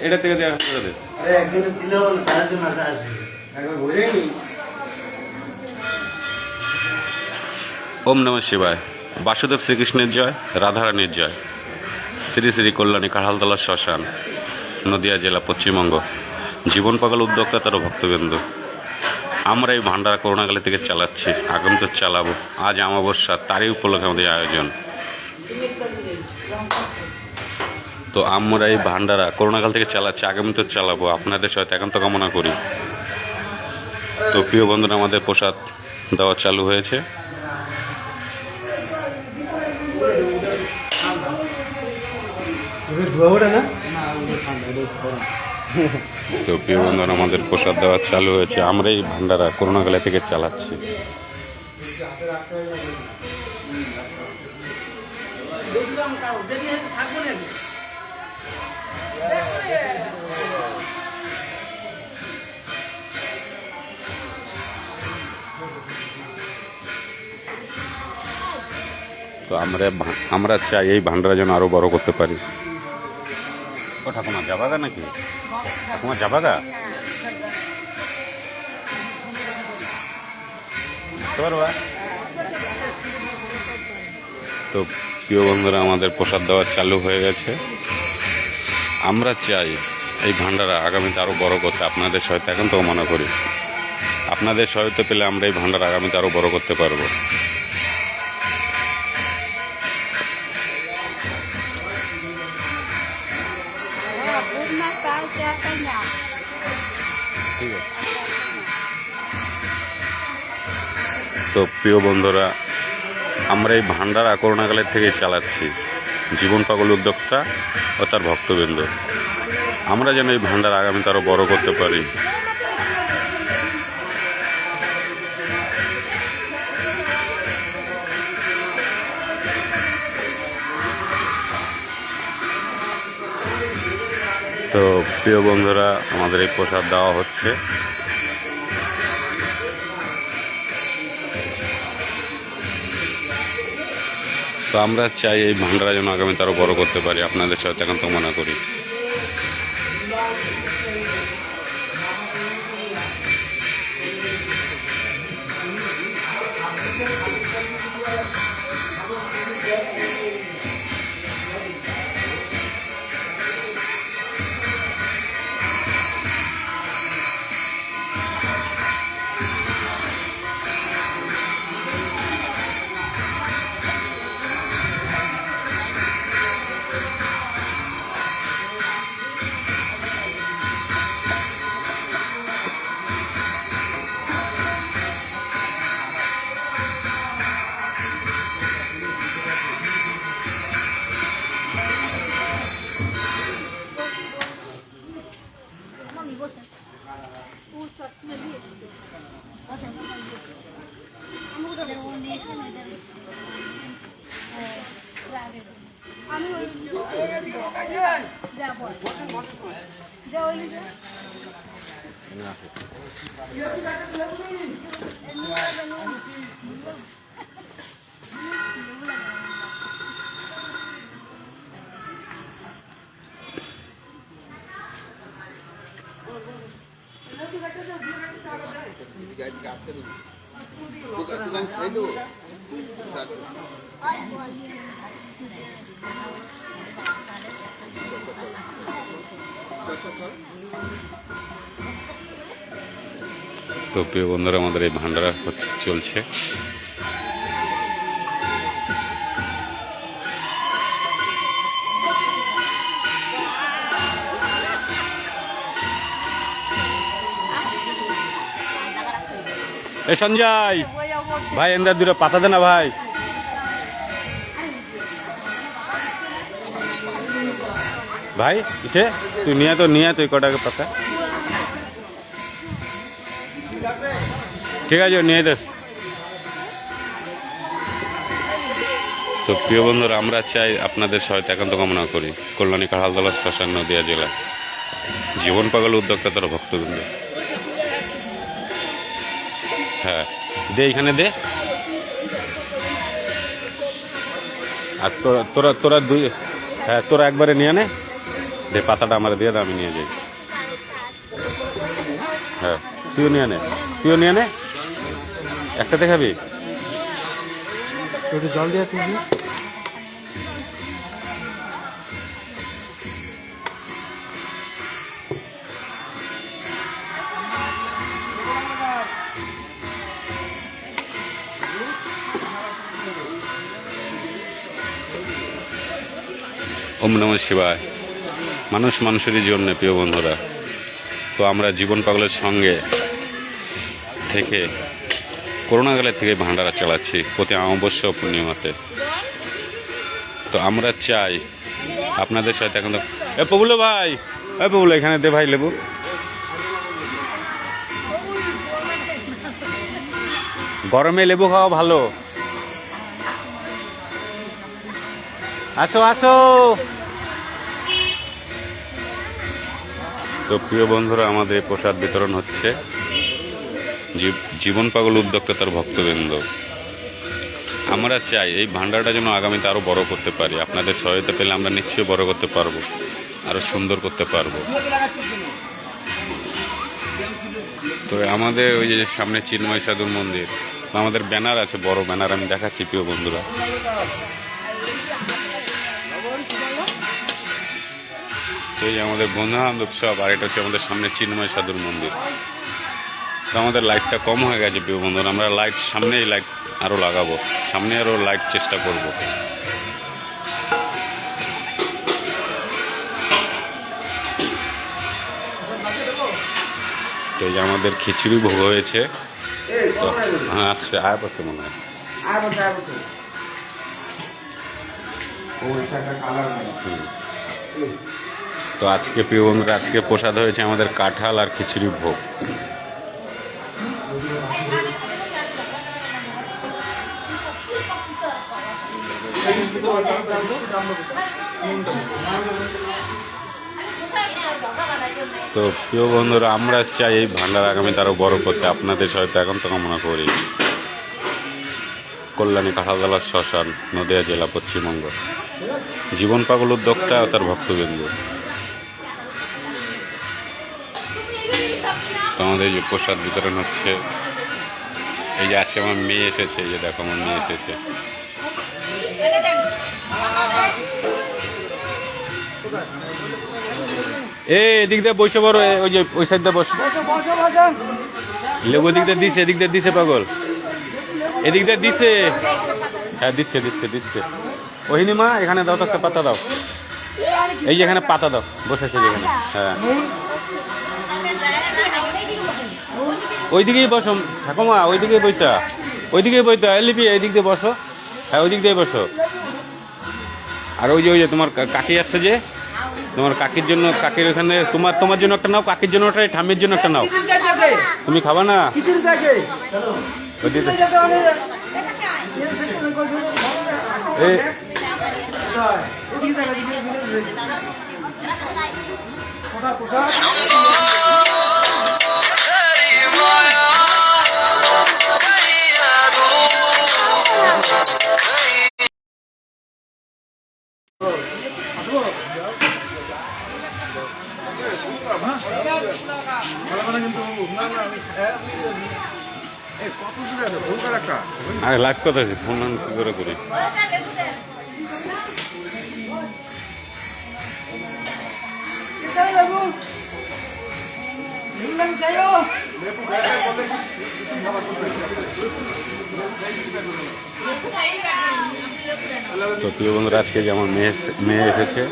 এটা থেকে দেওয়া করে দে। ওম নমঃ শিবায়। বাসুদেব শ্রীকৃষ্ণের জয়, রাধারানীর জয়। শ্রী শ্রী কল্যাণী কাঁঠালতলা শ্মশান, নদিয়া জেলা, পশ্চিমবঙ্গ। জীবন পাগল উদ্যোক্তা তার ভক্তবৃন্দ, আমরা এই ভান্ডারা করোনাকালী থেকে চালাচ্ছি, আগামী তো চালাবো। আজ অমাবস্যা, তারই উপলক্ষে আমাদের আয়োজন। তো আমরা এই ভান্ডারা করোনাকাল থেকে চালাচ্ছি, আগামী তো চালাবো। আপনাদের সহায়তা একান্ত কামনা করি। তো প্রিয় বন্ধুরা, আমাদের প্রসাদ দেওয়া চালু হয়েছে। তো প্রিয় বন্ধুরা, আমাদের প্রসাদ দেওয়া চালু হয়েছে। আমরা এই ভান্ডারা করোনাকালে থেকে চালাচ্ছি। তো আমরা চাই এই ভান্ডারা যেন আরো বড় করতে পারি। ও ঠাকুমা যাবাগা নাকি? ঠাকুমা যাবাগা? তো প্রিয় বন্ধুরা, আমাদের প্রসাদ দেওয়া চালু হয়ে গেছে। আমরা চাই এই ভান্ডারা আগামীতে আরো বড় করতে। আপনাদের সহায়তা এখন তো মনে করি, আপনাদের সহায়তা পেলে আমরা এই ভান্ডারা আগামীতে আরো বড় করতে পারবো। তো প্রিয় বন্ধুরা, আমরা এই ভান্ডারা করোনাকালের থেকেই চালাচ্ছি। জীবন পাগল উদ্যোক্তা ও তার ভক্তবৃন্দ, আমরা যেন এই ভান্ডারা আগামীতে আরো বড় করতে পারি। তো প্রিয় বন্ধুরা, আমাদের এই প্রসাদ দেওয়া হচ্ছে। তো আমরা চাই এই ভান্ডারা যেন আগামীতে আরো বড় করতে পারি। আপনাদের সাথে এখন তো মনে করি। তো প্রিয় বন্ধুরা, আমাদের এই ভান্ডারা চলছে। এই সঞ্জয় ভাই, এন্দার দুটো পাতা দে না ভাই। ভাই ইসে তুই নিয়ে তুই কটাকে পাতা। ঠিক আছে, নিয়ে দেস। তো প্রিয় বন্ধুরা, আমরা চাই আপনাদের সহায়তা একান্ত কামনা করি। কল্যাণী কাঁঠালতলা শ্মশান, নদিয়া জেলা। জীবন পাগল উদ্যোক্তা তার ভক্তবৃন্দ। হ্যাঁ দে, এখানে দে। আর তোরা দুই, হ্যাঁ তোরা একবারে নিয়ে নে। দে পাতাটা আমার দিয়ে আমি নিয়ে যাই। হ্যাঁ তুইও নিয়ে নে, তুইও নিয়ে নে, একটা দেখাবি। একটু জল দিয়ে তুমি। ওম নমঃ শিবায়। মানুষ মানুষেরই জন্য প্রিয় বন্ধুরা, তো আমরা জীবন পাগলের সঙ্গে থেকে করোনাকালের থেকে ভান্ডারা চালাচ্ছি প্রতি অমাবস্যা ও পূর্ণিমাতে। তো আমরা চাই আপনাদের সাথে এখন তো প্রবুল ভাই, প্রবুল এখানে দে ভাই লেবু। গরমে লেবু খাওয়া ভালো। আসো আসো। তো প্রিয় বন্ধুরা, আমাদের প্রসাদ বিতরণ হচ্ছে জীবন পাগল উদ্যোক্তা তার ভক্তবৃন্দ। আমরা চাই এই ভান্ডারটা যেন আগামীতে আরও বড় করতে পারি। আপনাদের সহায়তা পেলে আমরা নিশ্চয়ই বড় করতে পারবো, আরও সুন্দর করতে পারবো। তো আমাদের ওই যে সামনে চিন্ময় সাধুর মন্দির, আমাদের ব্যানার আছে, বড় ব্যানার, আমি দেখাচ্ছি প্রিয় বন্ধুরা। তো এই যে আমাদের বন্ধুবান্ধব সব, আর এটা হচ্ছে আমাদের সামনে চিন্ময় সাধুর মন্দির। তো আমাদের লাইটটা কম হয়ে গেছে প্রিয় বন্ধুরা, আমরা লাইট সামনেই লাইট আরও লাগাবো, সামনে আরও লাইট চেষ্টা করব। তো এই যে আমাদের খিচুড়ি ভোগ হয়েছে। তো হ্যাঁ আসছে, আয় পড়ছে মনে হয়। তো আজকে প্রিয় বন্ধুরা, আজকে প্রসাদ হয়েছে আমাদের কাঁঠাল আর খিচুড়ি ভোগ। তো প্রিয় বন্ধুরা, আমরা চাই এই ভান্ডার আগামী আরও বড় করতে। আপনাদের সহায়তা এখন তো কামনা করি। কল্যাণী কাঁঠালতলা শ্মশান, নদিয়া জেলা, পশ্চিমবঙ্গ। জীবন পাগল উদ্যোক্তা ও তার ভক্তবৃন্দ। তো আমাদের এই যে প্রসাদ বিতরণ হচ্ছে, এই যে আজকে আমার মেয়ে এসেছে, এই যে দেখো আমার মেয়ে এসেছে। এদিক দিয়ে বসে বড়, ওই যে ওই সাইড দিয়ে বসে। লেবু দিক দিয়ে দিছে, এদিক দিয়ে দিছে পাগল, এদিক দিয়ে দিছে। হ্যাঁ দিচ্ছে দিচ্ছে দিচ্ছে। ওহিনী মা এখানে দাও তো, একটা পাতা দাও। এই যে এখানে পাতা দাও, বসেছে যেখানে। হ্যাঁ ওইদিকেই বসো ঠাকুমা, ওইদিকেই বইতা, ওইদিকেই বইতা। লিপি এইদিক দিয়ে বসো। হ্যাঁ ওইদিক দিয়ে বসো। আর ওই যে তোমার কাকি আসছে যে, তোমার কাকির জন্য, কাকির ওখানে তোমার জন্য একটা নাও, কাকির জন্য একটা, ঠাম্মির জন্য একটা নাও। তুমি খাবা না? আরে লাইভ কথা আছে, ফোন কি করে করি। তো প্রিয় বন্ধুরা, আজকে যেমন মেয়ে এসেছে।